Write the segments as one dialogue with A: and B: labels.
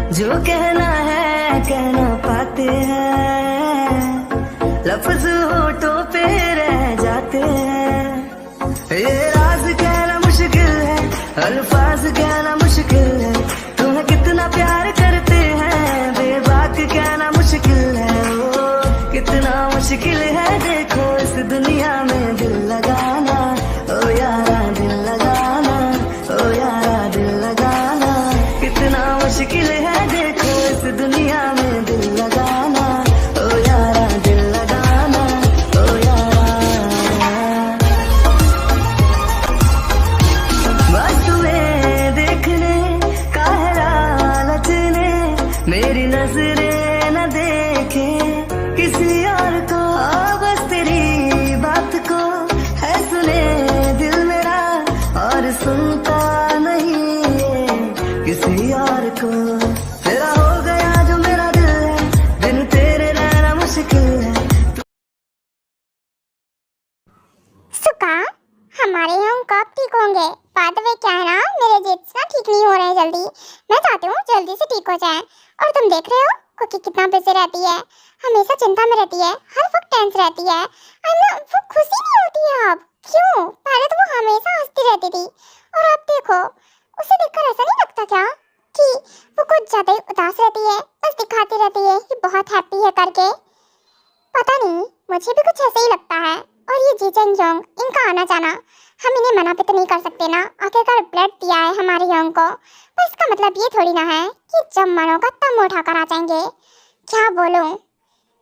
A: जो कहना है कह ना पाते हैं, लफ्ज होठों पे रह जाते हैं। ये राज कहना मुश्किल है, अल्फाज कहना मुश्किल है, तुम्हें कितना प्यार करते हैं बेबाक कहना मुश्किल है। ओ कितना मुश्किल है देखो इस दुनिया में दिल लगाना, ओ यारा दिल लगाना, ओ यारा दिल लगाना। कितना मुश्किल है देखो इस दुनिया में दिल लगाना, ओ यारा दिल लगाना, ओ यारा। बस तुम्हें देखने का है लालच ने, मेरी नजरें न देखे किसी और को। बस तेरी बात को है सुने दिल मेरा, और सुनता नहीं है किसी और को। तेरा हो गया जो मेरा दिल है, बिन तेरे रहना मुश्किल है।
B: सुका, हमारे यहाँ कब ठीक होंगे? बाय द वे क्या है ना, मेरे जेट्स ना ठीक नहीं हो रहे हैं जल्दी। मैं चाहती हूँ जल्दी से ठीक हो जाए। और तुम देख रहे हो कुकी कितना बिजी रहती है, हमेशा चिंता में रहती है, हर वक्त टेंस रहती है। और ना वो खुशी नहीं होती है अब। क्यों? पहले तो वो हमेशा हंसती रहती थी, और अब देखो उसे देखकर ऐसा नहीं लगता क्या कि वो कुछ ज्यादा ही उदास रहती है, बस दिखाती रहती है कि बहुत हैप्पी है करके। पता नहीं, मुझे भी कुछ ऐसा ही लगता है। और ये जी चेंग योंग, इनका आना जाना, हम इन्हें मना भी तो नहीं कर सकते ना। आखिरकार ब्लड दिया है हमारे योंग को, पर इसका मतलब ये थोड़ी ना है कि जब मन होगा तब उठा कर आ जाएंगे। क्या बोलूं?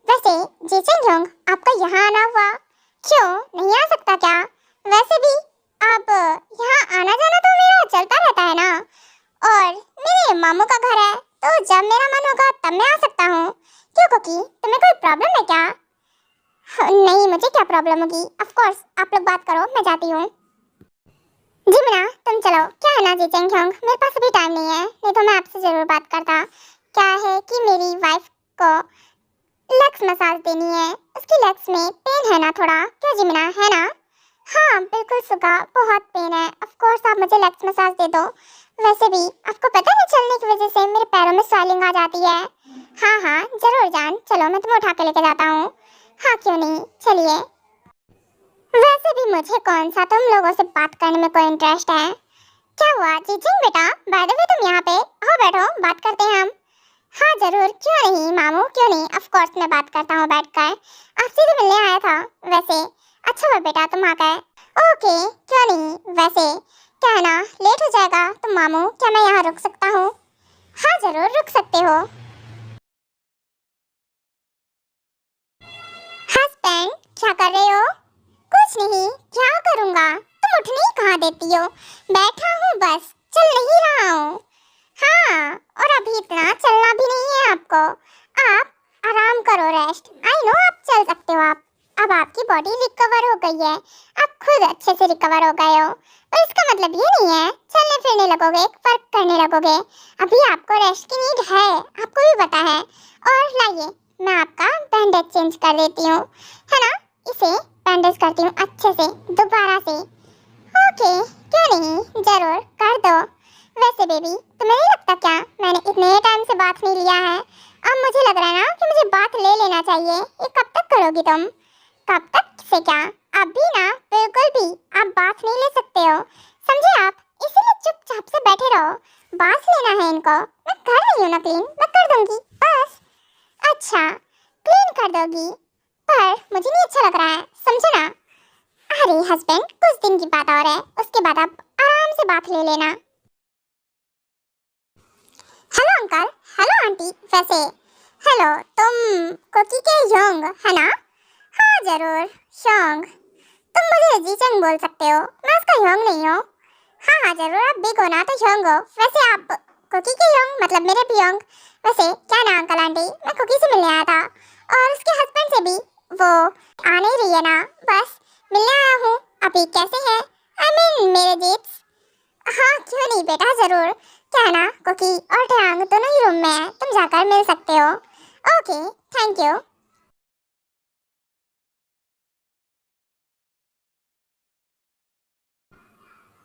B: वैसे जी चेंग योंग, आपका यहाँ आना हुआ, क्यों नहीं आ सकता क्या? वैसे भी अब यहाँ आना जाना तो मेरा चलता रहता है ना, और मेरे मामू का घर है, तो जब मेरा मन होगा तब मैं आ सकता हूँ। क्यों कुकी, तुम्हें कोई प्रॉब्लम है क्या? नहीं, मुझे क्या प्रॉब्लम होगी। ऑफ कोर्स आप लोग बात करो, मैं जाती हूँ। जी मीना, तुम चलो। क्या है ना जी चेंग योंग, मेरे पास अभी टाइम नहीं है, नहीं तो मैं आपसे जरूर बात करता। क्या है कि मेरी वाइफ को लेग्स मसाज देनी है, उसकी लेग्स में पेन है ना थोड़ा। क्या जी मीना, है ना? हाँ बिल्कुल सुगा, बहुत पेन है। ऑफ कोर्स आप मुझे लेग्स मसाज दे दो। वैसे भी आपको पता है चलने की वजह से मेरे पैरों में स्वेलिंग आ जाती है। हाँ हाँ जरूर जान, चलो मैं तुम्हें उठा के लेके जाता हूँ। हाँ क्यों नहीं, चलिए। वैसे भी मुझे कौन सा तुम लोगों से बात करने में कोई इंटरेस्ट है। क्या हुआ जीजिंग बेटा, बाय द वे तुम यहाँ पे आओ, बैठो बात करते हैं हम। हाँ जरूर, क्यों नहीं मामू, क्यों नहीं, ऑफ कोर्स मैं बात करता हूँ बैठकर। आपसे तो मिलने आया था वैसे। अच्छा हुआ बेटा तुम आ गए। ओके क्यों नहीं। वैसे क्या है ना, लेट हो जाएगा तो मामू, क्या मैं यहाँ रुक सकता हूँ? हाँ जरूर रुक सकते हो। हस्बैंड क्या कर रहे हो? कुछ नहीं, क्या करूँगा, तुम उठने ही कहाँ देती हो। बैठा हूँ बस, चल नहीं रहा हूँ। हाँ, और अभी इतना चलना भी नहीं है आपको। आप आराम करो, रेस्ट। आई नो आप चल सकते हो। आप अब आपकी बॉडी रिकवर हो गई है, आप खुद अच्छे से रिकवर हो गए हो। पर इसका मतलब ये नहीं है चलने फिरने लगोगे, वर्क करने लगोगे। अभी आपको रेस्ट की नीड है, आपको भी पता है। और लाइए मैं आपका बैंडेज चेंज कर देती हूँ, है ना। इसे बैंडेज करती हूँ अच्छे से दोबारा से। ओके क्यों नहीं, जरूर कर दो। वैसे बेबी तुम्हें नहीं लगता क्या मैंने इतने टाइम से बात नहीं लिया है, अब मुझे लग रहा है ना कि मुझे बात ले लेना चाहिए। ये कब तक करोगी तुम? कब तक से क्या, अभी ना बिल्कुल भी आप बात नहीं ले सकते हो, समझे आप। इसीलिए चुपचाप से बैठे रहो, बात लेना है इनको। मैं कर रही हूँ ना क्लीन, मैं कर दूंगी बस। अच्छा क्लीन कर दोगी, पर मुझे नहीं अच्छा लग रहा है, समझे ना। अरे हस्बैंड कुछ दिन की बात और है, उसके बाद आप आराम से बात ले लेना। Hello uncle, hello aunty. वैसे हेलो, तुम कुकी के योंग है ना? हाँ जरूर योंग, तुम मुझे जीचंग बोल सकते हो, मैं उसका योंग नहीं हूँ। हाँ हाँ जरूर, आप बिग हो ना तो योंग हो। वैसे आप कुकी के योंग मतलब मेरे भी योंग। वैसे क्या ना अंकल आंटी, मैं कुकी से मिलने आया था, और उसके हस्बैंड से भी। वो आ नहीं रही है ना, बस मिलने आया हूँ। अभी कैसे हैं? आई मीन मेरे जीट्स। हाँ क्यों नहीं बेटा, जरूर। क्या है ना, कुकी और ट्यांग दोनों ही रूम में है, तुम जाकर मिल सकते हो। Okay thank you.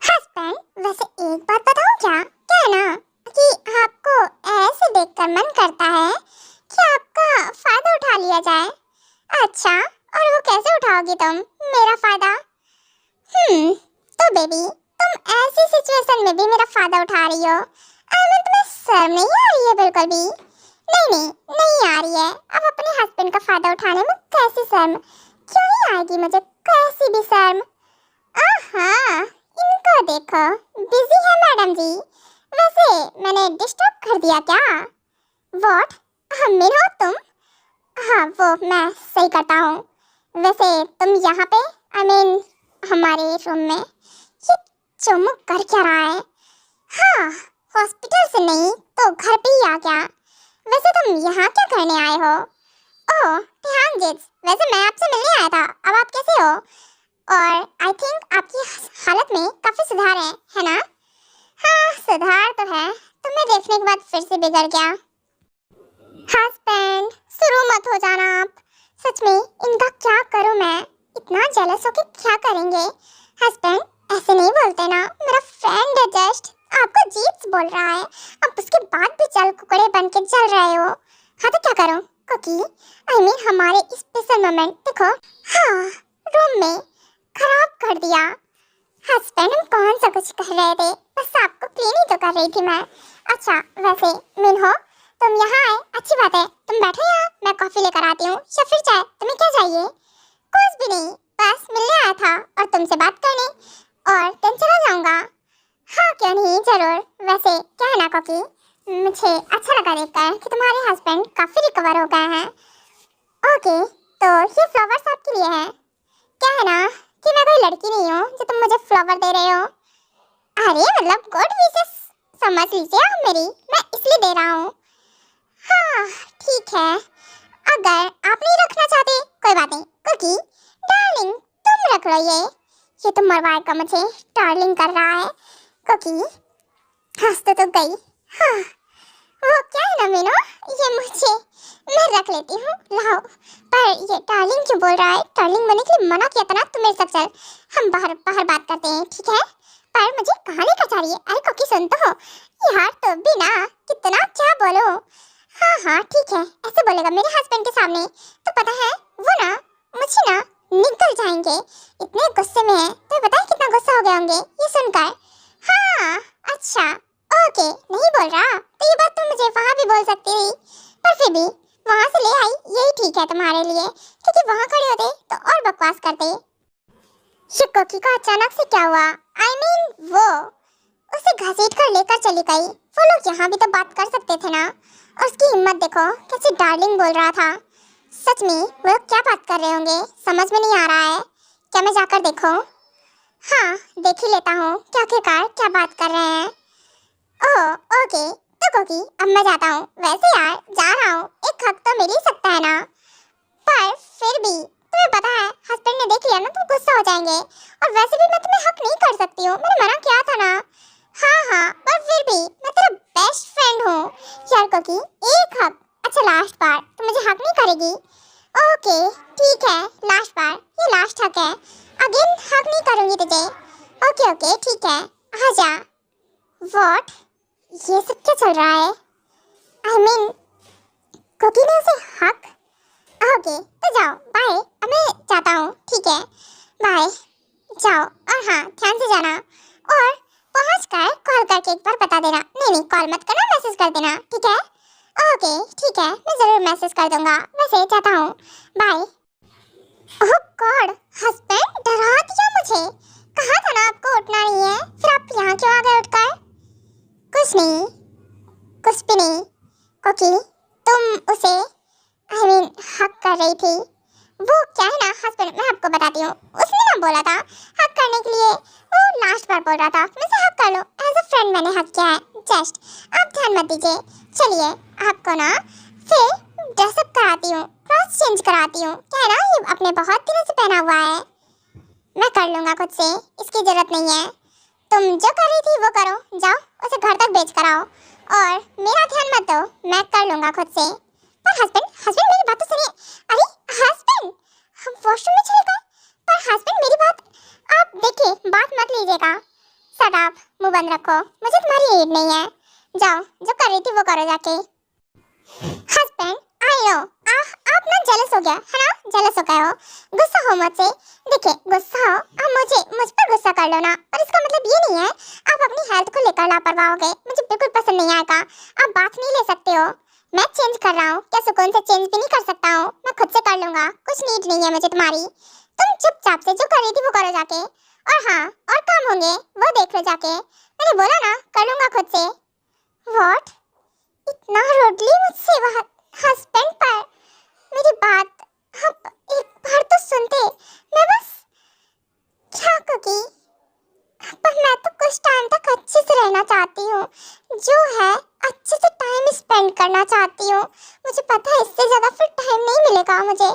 B: हस्बैंड वैसे एक बात बताऊं क्या? क्या है ना कि आपको ऐसे देखकर देखकर मन करता है कि आपका फायदा उठा लिया जाए। अच्छा, और वो कैसे उठाओगी तुम मेरा फायदा? तो बेबी, तुम ऐसी सिचुएशन में भी मेरा फायदा उठा रही हो। तुम्हें शर्म नहीं आ रही है बिल्कुल भी? नहीं आ रही है। अब अपने हस्बैंड का फायदा उठाने में कैसी शर्म? क्यों नहीं आएगी मुझे कैसी भी शर्म? आहा, इनको देखो, बिजी है मैडम जी। वैसे मैंने डिस्टर्ब कर दिया क्या? व्हाट? अमीर हो तुम? हाँ, वो मैं सही करता हूँ। वैसे तुम यहाँ पे हमारे रूम में ये चुमुक कर क्या रहा है? हाँ, हॉस्पिटल से नहीं तो घर पे ही आ गया। वैसे तुम यहाँ क्या करने आए हो? ओह ध्यानजीत, वैसे मैं आपसे मिलने आया था। अब आप कैसे हो? और आई थिंक आपकी हालत में काफी सुधार है ना? हाँ, सुधार तो है। तुम्हें देखने के बाद फिर से बिगड़ गया। हस्बैंड, शुरू मत हो जाना आप। सच में इनका क्या करूं मैं? इतना जेलस होके क्या करेंगे? हस्बैंड, ऐसे नहीं बोलते ना, मेरा फ्रेंड है जस्ट। आपको जीप्स बोल रहा है, अब उसके बाद भी चल कुकड़े बन के चल रहे हो। हाँ तो क्या करूं कुकी? हमारे स्पेशल मोमेंट देखो। हाँ, रूम में खराब कर दिया। हस्बैंड, हम कौन सा कुछ कर रहे थे, बस आपको क्लीन ही तो कर रही थी मैं। अच्छा, वैसे मिन्हो, तुम यहाँ आए, अच्छी बात है। तुम बैठो यहाँ, मैं कॉफी लेकर आती हूँ या फिर चाय, तुम्हें क्या चाहिए? कुछ भी नहीं, बस मिलने आया था और तुमसे बात करने, और then चला जाऊंगा। हाँ क्यों नहीं, जरूर। वैसे क्या है ना कॉकी, मुझे अच्छा लगा देखकर कि तुम्हारे हस्बैंड काफी रिकवर हो गए हैं। ओके, तो ये फ्लावर्स आपके लिए है। क्या है ना कि मैं कोई लड़की नहीं हूँ जो तुम मुझे फ्लावर दे रहे हो। अरे मतलब गुड विशेस समझ लीजिए आप मेरी, मैं इसलिए दे रहा हूँ। हाँ ठीक है, अगर आप नहीं रखना चाहते कोई बात नहीं। कुकी डार्लिंग, तुम रख लो। ये तो मरवाएगा मुझे, डार्लिंग कर रहा है। कुकी हंस तो गई। हाँ, वो क्या है ना मीनू, ये मुझे, मैं रख लेती हूँ, लाओ। पर ये डार्लिंग क्यों बोल रहा है? डार्लिंग बनने के लिए मना किया था ना, तुम मेरे साथ चल, हम बाहर बाहर बात करते हैं, ठीक है? पर मुझे कहाँ लेकर जा रही है? अरे कुकी सुन तो हो यार, तो भी ना कितना क्या बोलो। हाँ ठीक है, ऐसे बोलेगा मेरे हस्बैंड के सामने तो पता है वो ना मुझे ना निकल जाएंगे। इतने गुस्से में है, तो पता है कितना गुस्सा हो गए होंगे ये सुनकर। हाँ अच्छा, ओके, नहीं बोल रहा तो ये बात तुम मुझे वहाँ भी बोल सकती थी, पर फिर भी वहाँ से ले आई, यही ठीक है तुम्हारे लिए, क्योंकि वहाँ खड़े होते तो और बकवास करते। शिकोकी का अचानक से क्या हुआ? वो उसे घसीट कर लेकर चली गई। वो लोग यहाँ भी तो बात कर सकते थे ना। और उसकी हिम्मत देखो, कैसे डार्लिंग बोल रहा था। सच में वो लोग क्या बात कर रहे होंगे, समझ में नहीं आ रहा है। क्या मैं जाकर देखूं? हाँ देख ही लेता हूँ कि आखिरकार क्या बात कर रहे हैं। ओह ओके, तो कोकी अब मैं जाता हूँ। वैसे यार जा रहा हूँ, एक हक तो मिल ही सकता है ना। पर फिर भी तुम्हें पता है हस्बैंड ने देख लिया ना तो गुस्सा हो जाएंगे, और वैसे भी मैं तुम्हें हक नहीं कर सकती हूँ, मैंने मना किया था ना। हाँ पर फिर भी मैं तेरा बेस्ट फ्रेंड हूँ यार कोकी, एक हक। अच्छा लास्ट बार तो मुझे हक नहीं करेगी? ओके ठीक है, लास्ट बार, ये लास्ट हक है, अगेन हक नहीं करूँगी तुझे। ओके ओके ठीक है, आ जा। व्हाट, ये सब क्या चल रहा है? कोकी ने उसे हक? ओके तो जाओ, बाय, अब मैं जाता हूँ, ठीक है, बाय, जाओ। और हाँ ध्यान से जाना, और पहुँच कर कॉल करके एक बार बता देना। नहीं कॉल मत करना, मैसेज कर देना, ठीक है? ओके ठीक है, मैं ज़रूर मैसेज कर दूंगा। वैसे जाता हूँ, बाय। ओह गॉड, हस्बैंड डरा दिया मुझे। कहा था ना आपको उठना नहीं है, फिर आप यहाँ क्यों आ गए उठकर? कुछ नहीं, कुछ भी नहीं कोकी, तुम उसे हक कर रही थी। वो क्या है ना हस्बैंड, मैं आपको बताती हूँ, उसने ना बोला था हक करने के लिए, वो लास्ट बार बोल रहा था मुझसे हक कर लो, एज अ फ्रेंड मैंने हक किया है जस्ट, आप ध्यान मत दीजिए। चलिए आपको ना फिर ड्रेसअप कराती हूँ, ड्रेस चेंज कराती हूँ। क्या है ना ये अपने बहुत दिनों से पहना हुआ है, मैं कर लूँगा खुद से, इसकी ज़रूरत नहीं है। तुम जो कर रही थी वो करो, जाओ उसे घर तक बेच कर आओ, और मेरा ध्यान मत दो, मैं कर लूँगा खुद से। पर हस्बैंड मेरी बात तो सुनिए। अरे हस्बैंड, हम वॉशरूम में चले गए। पर हस्बैंड मेरी बात आप देखिए, बात मत लीजिएगा। शट अप, मुंह बंद रखो, मुझे तुम्हारी नीड नहीं है। जाओ जो कर रही थी वो करो जाके। हस्बैंड आई नो आप ना जेलस हो गया है ना, जेलस हो गए हो, गुस्सा हो मुझसे। देखिए गुस्सा हो, आप मुझ पर गुस्सा कर लो ना, पर इसका मतलब ये नहीं है आप अपनी हेल्थ को लेकर लापरवाह हो गए। मुझे बिल्कुल पसंद नहीं आएगा, आप बात नहीं ले सकते हो। मैं चेंज कर रहा हूँ, क्या सुकून से चेंज भी नहीं कर सकता हूँ? मैं खुद से कर लूंगा, कुछ नीड नहीं है मुझे तुम्हारी। तुम चुपचाप से जो कर रही थी वो करो जाके, और हाँ और काम होंगे वो देख लो जाके। मैंने बोला ना कर लूंगा खुद से। व्हाट, इतना रूडली मुझसे हस्बैंड पर मेरी बात आप एक बार तो सुनते। मैं बस क्या कुकी, पर मैं तो कुछ टाइम तक अच्छे से रहना चाहती हूँ, जो है अच्छे से टाइम स्पेंड करना चाहती हूँ। मुझे पता है इससे ज़्यादा फिर टाइम नहीं मिलेगा मुझे,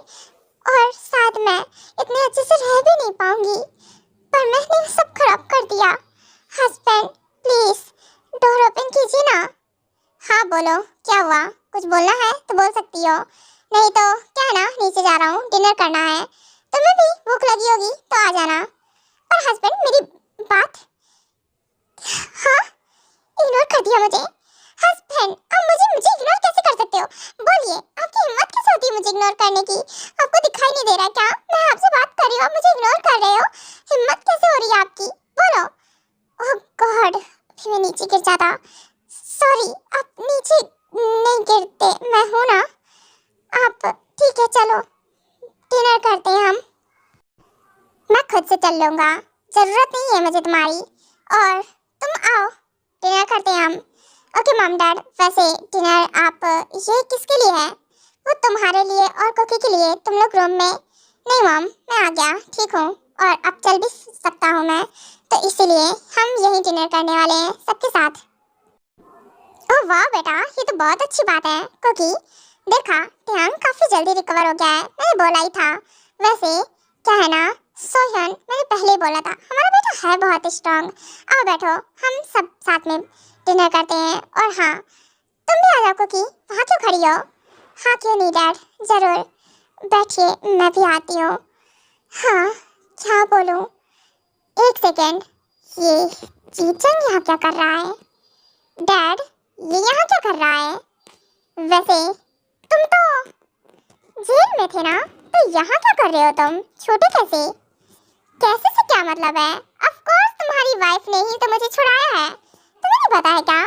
B: और शायद मैं इतने अच्छे से रह भी नहीं पाऊंगी, पर मैंने सब खराब कर दिया। हस्बैंड प्लीज़ डोर ओपन कीजिए ना। हाँ बोलो, क्या हुआ? कुछ बोलना है तो बोल सकती हो, नहीं तो क्या है ना, नीचे जा रहा हूँ, डिनर करना है। तुम्हें भी भूख लगी होगी तो आ जाना। पर हस्बैंड मेरी बात, हाँ इग्नोर कर दिया मुझे। हस्बैंड अब मुझे इग्नोर कैसे कर सकते हो? बोलिए, आपकी हिम्मत कैसे होती है मुझे इग्नोर करने की? आपको दिखाई नहीं दे रहा क्या मैं आपसे बात कर रही हूँ, आप मुझे इग्नोर कर रहे हो? हिम्मत कैसे हो रही है आपकी? बोलो। ओह गॉड, फिर मैं नीचे गिर जाता। सॉरी, आप नीचे नहीं गिरते, मैं हूँ ना। आप ठीक है, चलो डिनर करते हैं हम। मैं खुद से चल लूँगा, ज़रूरत नहीं है मुझे तुम्हारी, और तुम आओ डिनर करते हैं हम। ओके मॉम डैड, वैसे डिनर आप ये किसके लिए है? वो तुम्हारे लिए और कुकी के लिए। तुम लोग रूम में। नहीं मॉम, मैं आ गया, ठीक हूँ, और अब चल भी सकता हूँ मैं, तो इसीलिए हम यही डिनर करने वाले हैं सबके साथ। ओह वाह बेटा, ये तो बहुत अच्छी बात है। कुकी देखा, ध्यान काफी जल्दी रिकवर हो गया है, मैंने बोला ही था। वैसे क्या है ना सोहन, मैंने पहले ही बोला था हमारा बेटा है बहुत स्ट्रांग। आओ बैठो, हम सब साथ में डिनर करते हैं। और हाँ तुम भी आ जाओ कुकी, वहाँ क्यों खड़ी हो? हाँ क्यों नहीं डैड, जरूर बैठिए, मैं भी आती हूँ। हाँ क्या बोलूँ, एक सेकेंड, ये जीचन यहाँ क्या कर रहा है? डैड ये यहाँ क्या कर रहा है? वैसे तुम तो जेल में थे ना, तो यहाँ क्या कर रहे हो तुम? छोटे कैसे? कैसे से क्या मतलब है? ऑफ कोर्स तुम्हारी वाइफ ने ही तो मुझे छुड़ाया है, तुम्हें नहीं पता है क्या?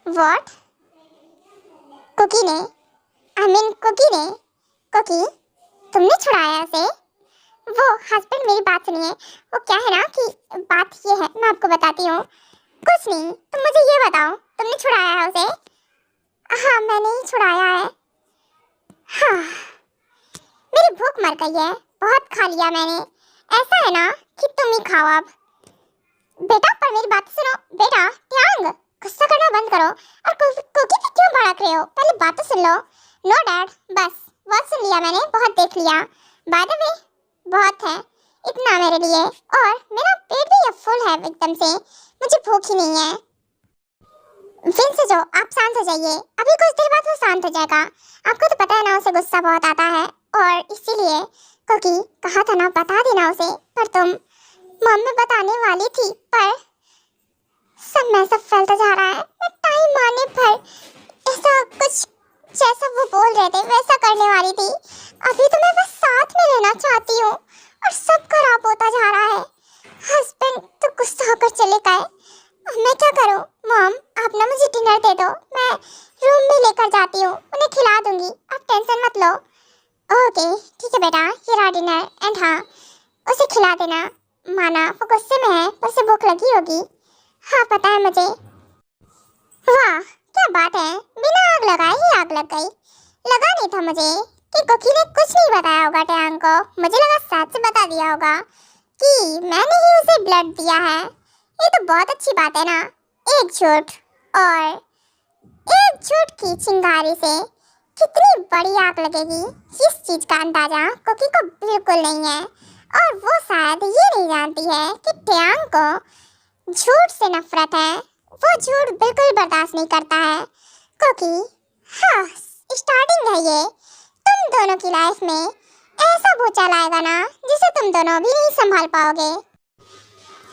B: व्हाट? कुकी ने, कुकी तुमने छुड़ाया उसे? वो हस्बैंड मेरी बात सुनिए, वो क्या है ना कि बात ये है, मैं आपको बताती हूँ। कुछ नहीं, तुम मुझे ये बताओ, तुमने छुड़ाया है उसे? हाँ मैंने ही छुड़ाया है। हाँ मेरी भूख मर गई है, बहुत खा लिया मैंने। ऐसा है ना कि तुम ही खाओ अब। बेटा पर मेरी बात सुनो, बेटा ट्यांग गुस्सा करना बंद करो, और कुकी पे क्यों भड़क रहे हो? पहले बात तो सुन लो। नो डैड, बस बहुत सुन लिया मैंने, बहुत देख लिया। बाय द वे बहुत है इतना मेरे लिए, और मेरा पेट भी अब फुल है एकदम से, मुझे भूख ही नहीं है। विंस जो आप शांत हो जाइए, अभी कुछ देर बाद वो शांत हो जाएगा। आपको तो पता है ना उसे गुस्सा बहुत आता है, और इसीलिए कुकी कहा था ना बता देना उसे, पर तुम मॉम में बताने वाली थी, पर सब में सब फैलता जा रहा है। मैं टाइम आने पर ऐसा कुछ जैसा वो बोल रहे थे वैसा करने वाली थी। अभी तो मैं बस साथ में रहना चाहती हूँ, और सब खराब होता जा रहा है। हस्बैंड तो गुस्सा होकर चले गए, मैं क्या करूँ? मॉम आप ना मुझे डिनर दे दो, मैं रूम में लेकर जाती हूँ, उन्हें खिला दूंगी, आप टेंशन मत लो। ओके ठीक है बेटा, ये रहा डिनर, एंड हाँ उसे खिला देना, माना वो गुस्से में है, उसे भूख लगी होगी। हाँ पता है मुझे। वाह क्या बात है, बिना आग लगाए ही आग लग गई। लगा नहीं था मुझे कि कुकी ने कुछ नहीं बताया होगा ट्यांग को, मुझे लगा सच बता दिया होगा कि मैंने ही उसे ब्लड दिया है। ये तो बहुत अच्छी बात है ना, एक झूठ, और एक झूठ की चिंगारी से कितनी बड़ी आग लगेगी, इस चीज का अंदाजा कुकी को बिल्कुल नहीं है। और वो शायद ये नहीं जानती है कि ट्यांग को झूठ से नफरत है, वो झूठ बिल्कुल बर्दाश्त नहीं करता है। कुकी हाँ स्टार्टिंग है ये, तुम दोनों की लाइफ में ऐसा भूचाल आएगा ना जिसे तुम दोनों भी नहीं संभाल पाओगे।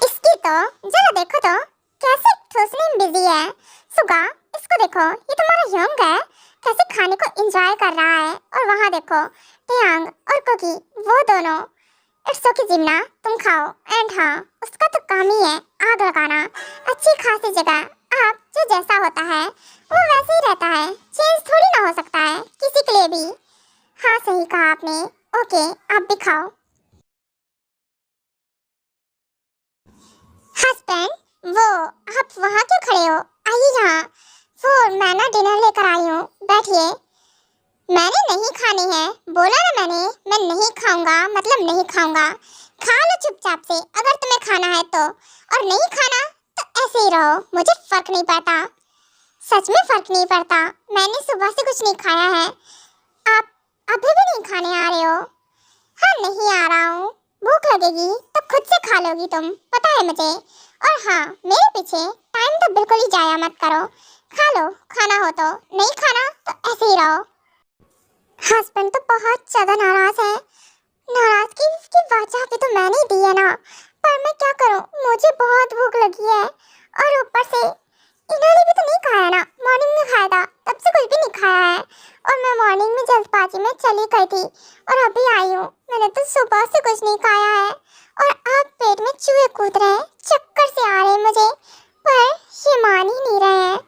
B: इसकी तो जरा देखो तो कैसे ठूसने में बिजी है। सुगा इसको देखो, ये तुम्हारा यंग है, कैसे खाने को एंजॉय कर रहा है। और वहाँ देखो टियांग और कुकी, वो दोनों। इट्स ओके जिम्ना, तुम खाओ। एंड हाँ, उसका तो काम ही है आग लगाना। अच्छी खासी जगह, आप जो जैसा होता है वो वैसे ही रहता है, चेंज थोड़ी ना हो सकता है किसी के लिए भी। हाँ सही कहा आपने। ओके, आप भी खाओ। हस्बैंड, वो आप वहाँ क्यों खड़े हो? आइए यहाँ। वो मैं ना डिनर लेकर आई हूँ, बैठिए। मैंने नहीं खानी है, बोला ना मैंने, मैं नहीं खाऊंगा मतलब नहीं खाऊंगा। खा लो चुपचाप से अगर तुम्हें खाना है तो, और नहीं खाना तो ऐसे ही रहो, मुझे फर्क नहीं पड़ता। सच में फर्क नहीं पड़ता, मैंने सुबह से कुछ नहीं खाया है। आप अभी भी नहीं खाने आ रहे हो? हाँ नहीं आ रहा हूँ, भूख लगेगी तो खुद से खा लोगी तुम, पता है मुझे। और हाँ, मेरे पीछे टाइम तो बिल्कुल ही जाया मत करो। खा लो, खाना हो तो, नहीं खाना तो ऐसे ही रहो। हस्बैंड तो बहुत ज्यादा नाराज है। नाराजगी की वजह भी तो मैंने दी है ना, पर मैं क्या करूं, मुझे बहुत भूख लगी है। और ऊपर से इन्होंने भी तो नहीं खाया ना, मॉर्निंग में खाया था, तब से कुछ भी नहीं खाया है। और मैं मॉर्निंग में जल्दबाजी में चली गई थी और अभी आई हूँ, मैंने तो सुबह से कुछ नहीं खाया है। और अब पेट में चूहे कूद रहे हैं, चक्कर से आ रहे हैं मुझे, पर ये मान ही नहीं रहे हैं।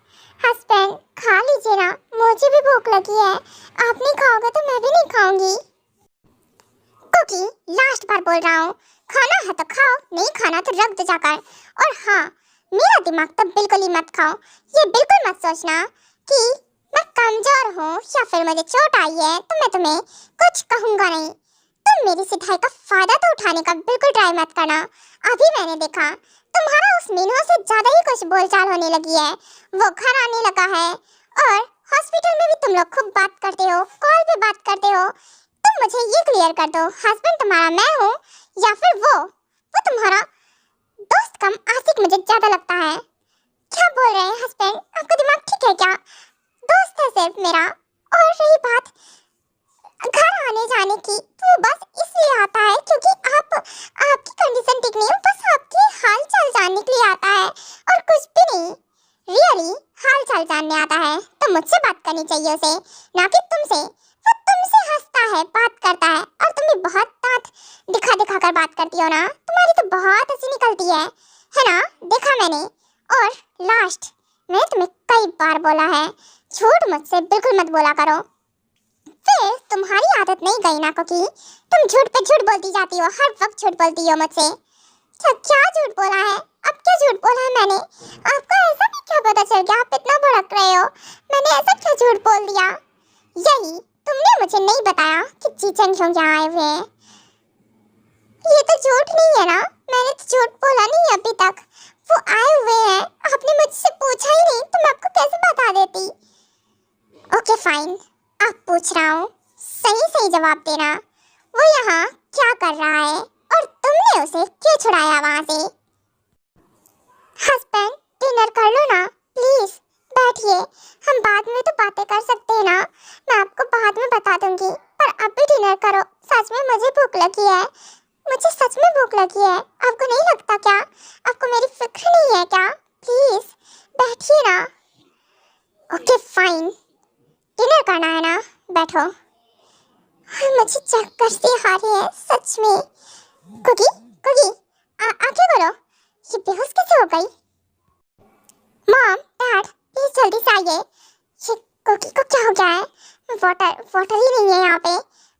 B: हस्बैंड खा लीजिए ना, मुझे भी भूख लगी है। आप नहीं खाओगे तो मैं भी नहीं खाऊंगी। कुकी, लास्ट बार बोल रहा हूँ, खाना है तो खाओ, नहीं खाना तो रख दो जाकर। और हाँ, मेरा दिमाग तो बिल्कुल ही मत खाओ। ये बिल्कुल मत सोचना कि मैं कमजोर हूँ या फिर मुझे चोट आई है तो मैं तुम्हें कुछ कहूँगा नहीं। तुम मेरी सिधाई का फायदा तो उठाने का बिल्कुल ट्राई मत करना। अभी मैंने देखा तुम्हारा उस मीनू से ज्यादा ही कुछ बोलचाल होने लगी है, वो घर आने लगा है। और हॉस्पिटल में भी तुम लोग खूब बात करते हो, कॉल पे बात करते हो। तुम मुझे ये क्लियर कर दो, हस्बैंड तुम्हारा मैं हूँ या फिर वो तुम्हारा दोस्त कम आशिक मुझे ज्यादा लगता है। क्या बोल रहे हैं हस्बैंड, आपका दिमाग ठीक है क्या? दोस्त है सिर्फ मेरा। और रही बात घर आने जाने की, तो बस इसलिए आता है क्योंकि आपकी कंडीशन ठीक नहीं है, बस आपकी हाल चाल जानने के लिए आता है और कुछ भी नहीं। रियली हाल चाल जानने आता है तो मुझसे बात करनी चाहिए उसे, ना कि तुमसे। वो तुमसे हंसता है, बात करता है, और तुम भी बहुत दांत दिखा दिखा कर बात करती हो ना, तुम्हारी तो बहुत हंसी निकलती है ना? देखा मैंने। और लास्ट, मैंने तुम्हें कई बार बोला है, झूठ मुझसे बिल्कुल मत बोला करो। फिर तुम्हारी आदत नहीं गई ना कुकी, तुम झूठ पे झूठ बोलती जाती हो, हर वक्त झूठ बोलती हो मुझसे। क्या झूठ बोला है? अब क्या झूठ बोला है मैंने? आपको ऐसा भी क्या पता चल गया, आप इतना भड़क रहे हो? मैंने ऐसा क्या झूठ बोल दिया? यही तुमने मुझे नहीं बताया कि जीजन क्यों यहाँ आए हुए हैं। ये तो झूठ नहीं है ना, मैंने तो झूठ बोला नहीं अभी तक। वो आए हुए हैं, आपने मुझसे पूछा ही नहीं तो मैं आपको कैसे बता देती। ओके फाइन, अब पूछ रहा हूँ, सही सही जवाब देना। वो यहाँ क्या कर रहा है और तुमने उसे क्यों छुड़ाया वहाँ से? हस्बैंड, डिनर कर लो ना प्लीज, बैठिए, हम बाद में तो बातें कर सकते हैं ना, मैं आपको बाद में बता दूंगी, पर अभी डिनर करो। सच में मुझे भूख लगी है, मुझे सच में भूख लगी है। आपको नहीं लगता क्या? आपको मेरी फिक्र नहीं है क्या? प्लीज बैठिए ना। ओके फाइन, डिनर करना है ना, बैठो। मुझे चक्कर से आ रही है सच में। कुकी कुकी, आंखें खोलो, ये बेहोश कैसे हो गई? मॉम डैड प्लीज जल्दी से आइए, ये कुकी को क्या हो गया है? वाटर ही नहीं है यहाँ पे,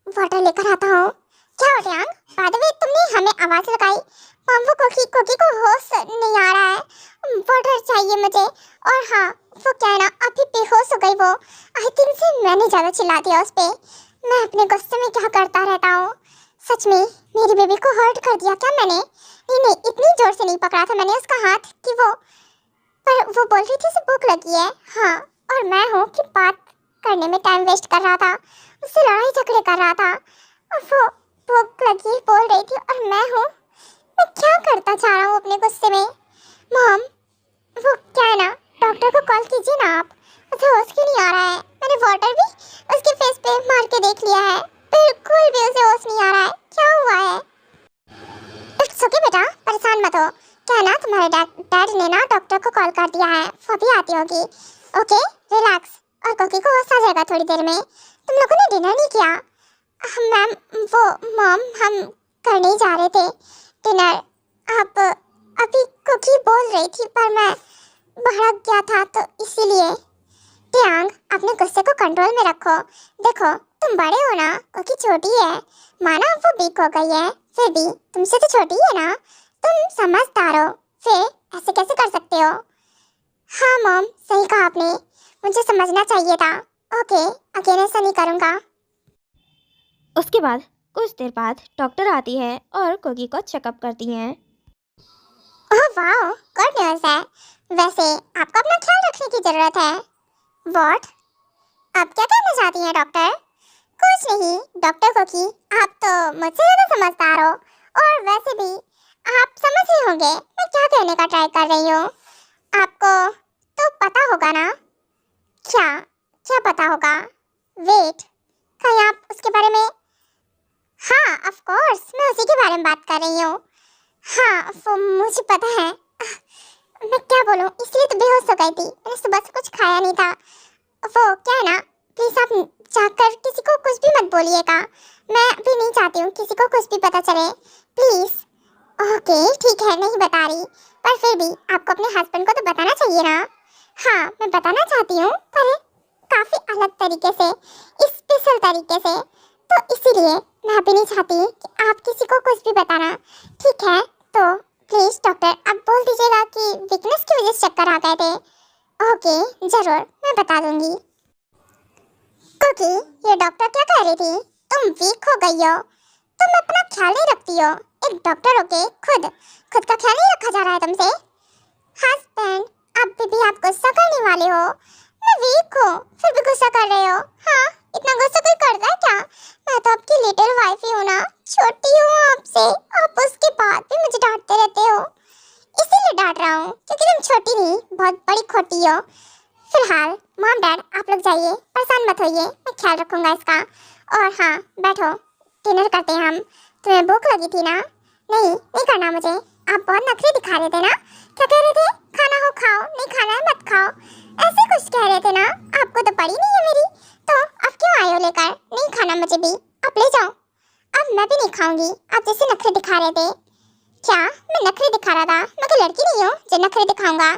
B: वाटर लेकर आता हूँ। क्या हो गया? बाद में तुमने हमें आवाज लगाई, मॉम वो कुकी को होश नहीं आ रहा है, वाटर चाहिए मुझे। और हाँ, वो क्या है ना, अभी बेहोश हो गई वो, आई थिंक से मैंने ज़्यादा चिल्ला दिया उस पर। मैं अपने गुस्से में क्या करता रहता हूँ, सच में मेरी बेबी को हर्ट कर दिया क्या मैंने? नहीं, इतनी जोर से नहीं पकड़ा था मैंने उसका हाथ कि वो, पर वो बोल रही थी उसे भूख लगी है। हाँ, और मैं हूँ कि बात करने में टाइम वेस्ट कर रहा था, उससे लड़ाई झगड़े कर रहा था, और वो भूख लगी बोल रही थी, और मैं हूँ, मैं क्या करता जा रहा हूँ अपने गुस्से में। मॉम वो क्या है ना, डॉक्टर को कॉल कीजिए ना आप, उसे होश क्यों नहीं आ रहा है? मैंने वाटर भी उसके फेस पे मार के देख लिया है, बिल्कुल भी उसे होश नहीं आ रहा है। क्या हुआ है? इट्स ओके बेटा, परेशान मत हो। क्या है ना, तुम्हारे डैड ने ना डॉक्टर को कॉल कर दिया है, वो अभी आती होगी। Okay relax. और कोकी को होश आ जाएगा थोड़ी देर में। तुम लोगों ने डिनर नहीं किया? मैम वो मॉम हम करने ही जा रहे थे डिनर। आप अभी कोकी बोल रही थी पर मैं भड़क गया था तो इसीलिए। टियांग अपने गुस्से को कंट्रोल में रखो। देखो तुम बड़े हो ना, कोकी छोटी है। माना वो वीक हो गई है फिर भी तुमसे तो छोटी है ना, तुम समझदार हो, फिर ऐसे कैसे कर सकते हो? हाँ मॉम सही कहा आपने, मुझे समझना चाहिए था। ओके अगेन ऐसा नहीं करूँगा।
C: उसके बाद कुछ देर बाद डॉक्टर आती है और कोकी को चेकअप करती हैं।
B: ओह वाह गुड न्यूज़ है। वैसे आपको अपना ख्याल रखने की जरूरत है। व्हाट? आप क्या कहना चाहती हैं डॉक्टर? कुछ नहीं डॉक्टर कोकी, आप तो मुझसे ज़्यादा समझदार हो और वैसे भी आप समझ ही होंगे मैं क्या कहने का ट्राई कर रही हूँ। आपको तो पता होगा ना? क्या क्या पता होगा? वेट, कहीं आप उसके बारे में? हाँ ऑफ कोर्स मैं उसी के बारे में बात कर रही हूँ। हाँ वो मुझे पता है। मैं क्या बोलूँ, इसलिए तो बेहोश हो गई थी, मैंने सुबह से कुछ खाया नहीं था। वो क्या है ना, प्लीज़ आप जाकर किसी को कुछ भी मत बोलिएगा। मैं अभी नहीं चाहती हूँ किसी को कुछ भी पता चले, प्लीज़। ओके ठीक है नहीं बता रही, पर फिर भी आपको अपने हस्बैंड को तो बताना चाहिए ना। हाँ मैं बताना चाहती हूँ पर काफ़ी अलग तरीके से, स्पेशल तरीके से, तो इसीलिए मैं अभी नहीं चाहती कि आप किसी को कुछ भी बताना। ठीक है तो प्लीज़ डॉक्टर आप बोल दीजिएगा कि वीकनेस की वजह से चक्कर आ गए थे। ओके ज़रूर मैं बता दूंगी। क्योंकि ये डॉक्टर क्या कह रही थी, तुम वीक हो गई हो, तुम अपना ख्याल नहीं रखती हो। एक डॉक्टर होके खुद का ख्याल नहीं रखा जा रहा है तुमसे। हस्बैंड अब भी आप गुस्सा करने वाले हो। मैं वीक हूँ फिर भी गुस्सा कर रहे हो? हाँ इतना गुस्सा कोई करता है क्या? मैं तो आपकी लिटिल वाइफ ही हूँ ना, छोटी हूँ आपसे, आप उसके बाद भी मुझे डांटते रहते हो। इसीलिए डांट रहा हूँ क्योंकि तुम छोटी नहीं बहुत बड़ी खोटी हो। फिलहाल मॉम डैड आप लोग जाइए, परेशान मत होइए, मैं ख्याल रखूंगा इसका। और हाँ बैठो डिनर करते हैं हम। तुम्हें भूख लगी थी ना? नहीं करना मुझे, आप बहुत नखरे दिखा रहे थे ना। क्या कह रहे थे? खाना हो खाओ, नहीं खाना है मत खाओ, ऐसे कुछ कह रहे थे ना। आपको तो पड़ी नहीं है मेरी, तो अब क्यों आए हो लेकर? नहीं खाना मुझे भी, आप ले जाओ। अब मैं भी नहीं खाऊंगी, आप जैसे नखरे दिखा रहे थे। क्या मैं नखरे दिखा रहा था? मैं कोई लड़की नहीं हूँ जो नखरे दिखाऊंगा।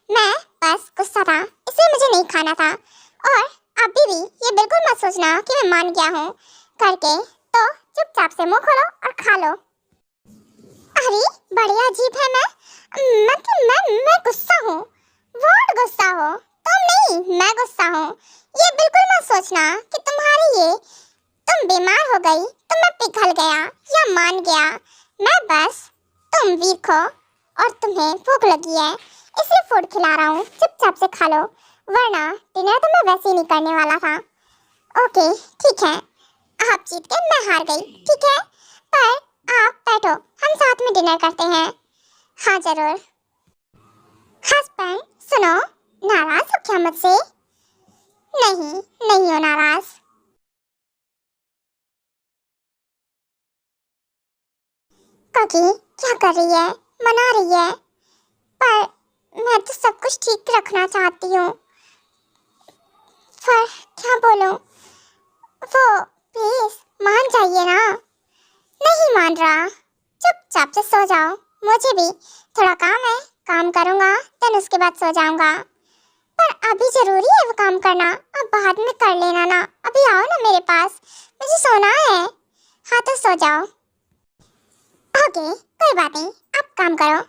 B: मैं बस गुस्सा था इसलिए मुझे नहीं खाना था। और अभी भी ये बिल्कुल मत सोचना कि मैं मान गया हूँ करके, तो चुपचाप से मुंह खोलो और खा लो। अरे बड़ी अजीब है। मैं गुस्सा हूँ। बहुत गुस्सा हो तुम? नहीं मैं गुस्सा हूँ। ये बिल्कुल मत सोचना कि तुम्हारी ये तुम बीमार हो गई तो मैं पिघल गया या मान गया। मैं बस तुम वीक हो और तुम्हें भूख लगी है इसलिए फूड खिला रहा हूँ, चुपचाप से खा लो, वरना डिनर तो मैं वैसे ही नहीं करने वाला था। ओके ठीक है, आप जीत गए मैं हार गई, ठीक है, पर आप बैठो हम साथ में डिनर करते हैं। हाँ जरूर। हस्बैंड सुनो, नाराज हो क्या मुझसे? नहीं हो नाराज। कोकी क्या कर रही है? मना रही है, पर मैं तो सब कुछ ठीक रखना चाहती हूँ। पर क्या बोलूँ? वो प्लीज मान जाइए ना। नहीं मान रहा, चुपचाप से सो जाओ। मुझे भी थोड़ा काम है, काम करूँगा देन उसके बाद सो जाऊँगा। पर अभी जरूरी है वो काम करना, अब बाद में कर लेना ना। अभी आओ ना मेरे पास, मुझे सोना है। हाँ तो सो जाओ। ओके कोई बात नहीं, आप काम करो।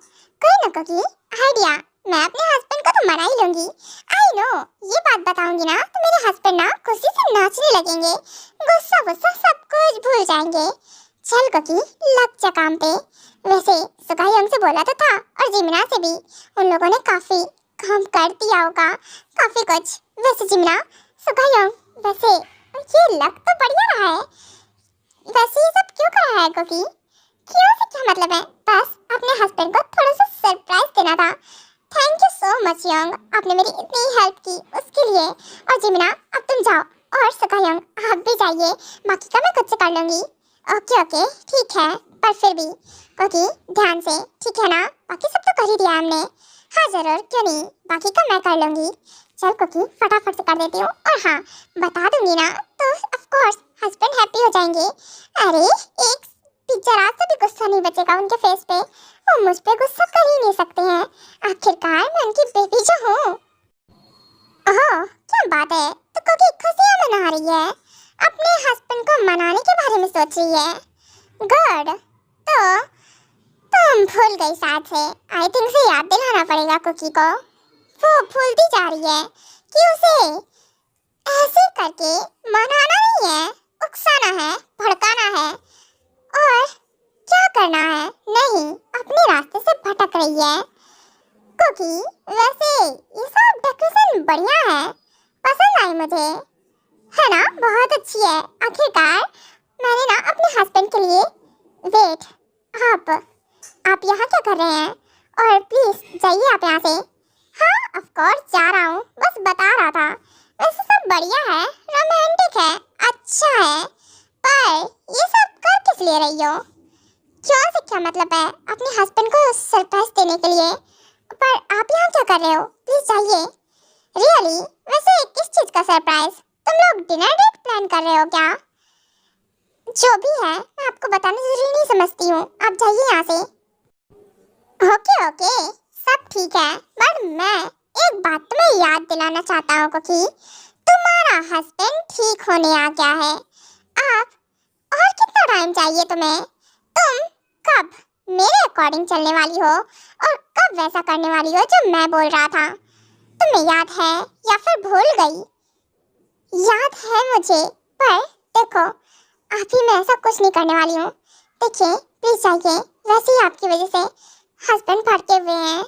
B: कोई ना कोकी आइडिया, मैं अपने हस्बैंड को तो मना ही लूंगी। आई नो, ये बात बताऊंगी ना तो मेरे हस्बैंड ना खुशी से नाचने लगेंगे, गुस्सा गुस्सा सब कुछ भूल जाएंगे। चल कोकी लग जा काम पे। वैसे सुगायोंग से बोला तो था और जिमिना से भी, उन लोगों ने काफी काम कर दिया होगा, काफी कुछ। वैसे जिमिना सुगायोंग वैसे ये लग तो बढ़िया रहा है। वैसे ये सब क्यों कर रहा है कोकी? क्यों से क्या मतलब है? बस अपने हस्बैंड को थोड़ा सा सरप्राइज देना था। Thank you so much Yong, आपने मेरी इतनी हेल्प की उसके लिए। और जिमिना अब तुम जाओ, और सुगायोंग आप भी जाइए, बाकी का मैं खुद से कर लूंगी। ओके ठीक है, पर फिर भी कोकी ध्यान से, ठीक है ना? बाकी सब तो कर ही दिया हमने। हाँ जरूर, क्यों नहीं, बाकी का मैं कर लूंगी। चल कुकी फटाफट से कर देती हूँ। और हाँ, बता दूंगी ना तो ऑफ कोर्स हस्बैंड हैप्पी हो जाएंगे। अरे एक जरा सा भी गुस्सा नहीं बचेगा उनके फेस पे। वो मुझ पे गुस्सा कर ही नहीं सकते हैं, आखिरकार मैं उनकी बेबी जो हूँ। ओह क्या बात है, तो कुकी खुशियाँ मना रही है, अपने हस्बैंड को मनाने के बारे में सोच रही है। गुड, तो तुम भूल गई शायद से। आई थिंक से याद दिलाना पड़ेगा कुकी को। वो भूलती जा रही है कि उसे ऐसे करके मनाना नहीं है, उकसाना है, भड़काना है और क्या करना है। नहीं, अपने रास्ते से भटक रही है। कुकी वैसे ये सब डेकोरेशन बढ़िया है, पसंद आई मुझे, है ना, बहुत अच्छी है। आखिरकार मैंने ना अपने हस्बैंड के लिए वेट, आप यहाँ क्या कर रहे हैं? और प्लीज जाइए आप यहाँ से। हाँ ऑफ कोर्स जा रहा हूँ, बस बता रहा था। वैसे सब बढ़िया है, रोमांटिक है, अच्छा है, पर ये सब कर किस लिए रही हो? क्यों से क्या मतलब है अपने हस्बैंड को सरप्राइज देने के लिए? पर आप यहाँ क्या कर रहे हो? प्लीज जाइए। रियली? वैसे किस चीज का सरप्राइज? तुम लोग डिनर डेट प्लान कर रहे हो क्या? जो भी है मैं आपको बताना जरूरी नहीं समझती हूँ, आप जाइए यहाँ से। ओके सब ठीक है, पर मैं एक बात तुम्हें याद दिलाना चाहता हूँ कि तुम्हारा हस्बैंड ठीक होने आ गया है। आप और कितना टाइम चाहिए तुम्हें? तुम कब मेरे अकॉर्डिंग चलने वाली हो और कब वैसा करने वाली हो जो मैं बोल रहा था? तुम्हें याद है या फिर भूल गई? याद है मुझे, पर देखो अभी मैं ऐसा कुछ नहीं करने वाली हूँ। देखिए प्लीज जाइए, वैसे ही आपकी वजह से हस्बैंड भड़के हुए हैं,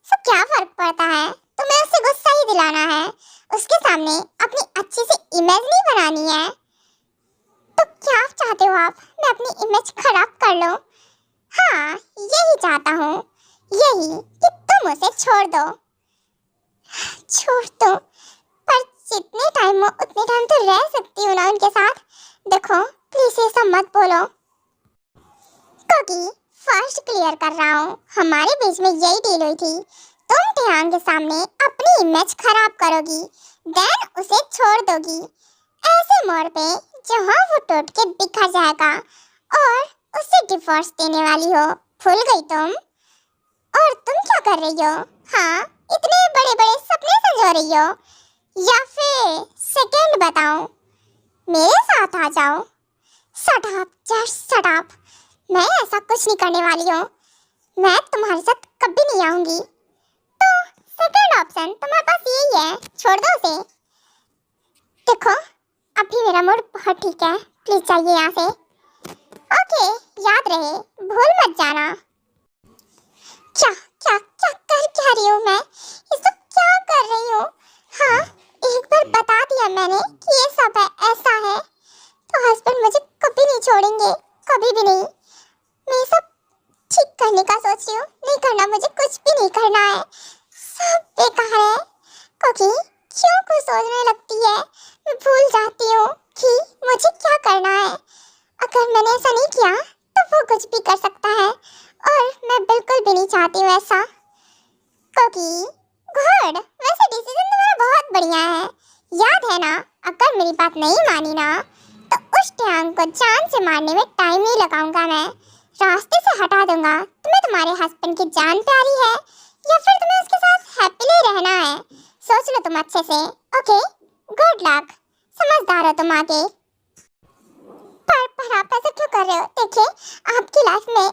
B: तो क्या फर्क पड़ता है? तुम्हें उससे गुस्सा ही दिलाना है, उसके सामने अपनी अच्छी सी इमेज नहीं बनानी है। तो क्या चाहते हो आप, मैं अपनी इमेज खराब कर लूं? हाँ यही चाहता हूँ, यही कि तुम उसे छोड़ दो। छोड़ दो? पर जितने टाइम हो उतने टाइम तो रह सकती हूँ ना उनके साथ। देखो प्लीज ये सब मत बोलो, क्योंकि फर्स्ट क्लियर कर रहा हूँ, हमारे बीच में यही डील हुई थी। तुम ध्यान के सामने अपनी इमेज खराब करोगी, देन उसे छोड़ दोगी ऐसे मोड़ पे जहाँ वो टूट के बिखर जाएगा और उसे डिवोर्स देने वाली हो। भूल गई तुम? और तुम क्या कर रही हो? हाँ इतने बड़े बड़े सपने संजो रही हो, या फिर सेकंड बताऊं, मेरे साथ आ जाओ। Shut up, just shut up, मैं ऐसा कुछ नहीं करने वाली हूँ, मैं तुम्हारे साथ कभी नहीं आऊंगी। तो सेकंड ऑप्शन तुम्हारे पास यही है, छोड़ दो उसे। देखो अभी मेरा मूड बहुत ठीक है, प्लीज जाइए यहाँ से। ओके याद रहे, भूल मत जाना। क्या क्या क्या कर क्या रही हूँ मैं? ये सब क्या कर रही हूँ? हाँ एक बार बता दिया मैंने कि ये सब है, ऐसा है, तो हस्बैंड मुझे कभी नहीं छोड़ेंगे, कभी भी नहीं। मैं सब ठीक करने का सोच रही हूँ, नहीं करना, मुझे कुछ भी नहीं करना है, सब बेकार है। क्योंकि क्यों कुछ सोचने लगती है, मैं भूल जाती हूँ कि मुझे क्या करना है। अगर मैंने ऐसा नहीं किया तो वो कुछ भी कर सकता है, और मैं बिल्कुल भी नहीं चाहती हूँ ऐसा। क्योंकि गुड, वैसे डिसीजन तुम्हारा बहुत बढ़िया है, याद है ना? अगर मेरी बात नहीं मानी ना तो उस टैंक को जान से मारने में टाइम नहीं लगाऊंगा, मैं रास्ते से हटा दूंगा। तुम्हें तुम्हारे हस्बैंड की जान प्यारी है या फिर तुम्हें उसके साथ हैप्पीली रहना है? सोच लो तुम अच्छे से। ओके गुड लक, समझदार हो तुम आगे। पर आप ऐसा क्यों कर रहे हो? देखिए आपकी लाइफ में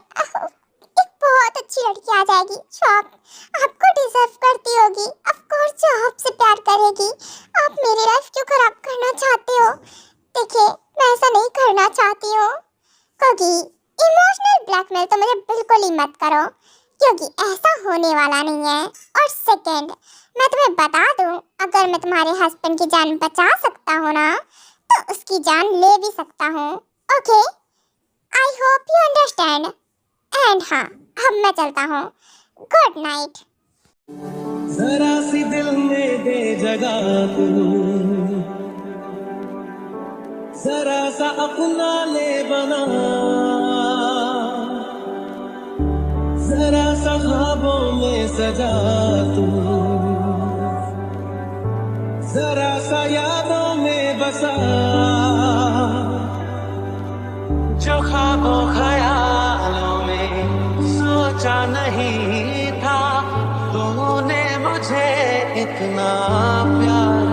B: एक बहुत अच्छी लड़की आ जाएगी जो आपको डिजर्व करती होगी, ऑफ कोर्स जो आपसे प्यार करेगी। आप मेरी लाइफ क्यों खराब करना चाहते हो? देखिए मैं ऐसा नहीं करना चाहती हूँ, क्योंकि इमोशनल ब्लैकमेल तो मुझे बिल्कुल ही मत करो, क्योंकि ऐसा होने वाला नहीं है। और सेकंड मैं तुम्हें बता दूं, अगर मैं तुम्हारे हस्बैंड की जान बचा सकता हूँ ना तो उसकी जान ले भी सकता हूँ। Okay I hope you understand. And हाँ अब मैं चलता हूँ, गुड नाइट।
D: जरा सी दिल में दे जगह तू, जरा सा अपना ले बना, जरा सा ख्वाबों में सजा तू, बसा, जो ख्वाबों ख्यालों में सोचा नहीं था, तूने मुझे इतना प्यार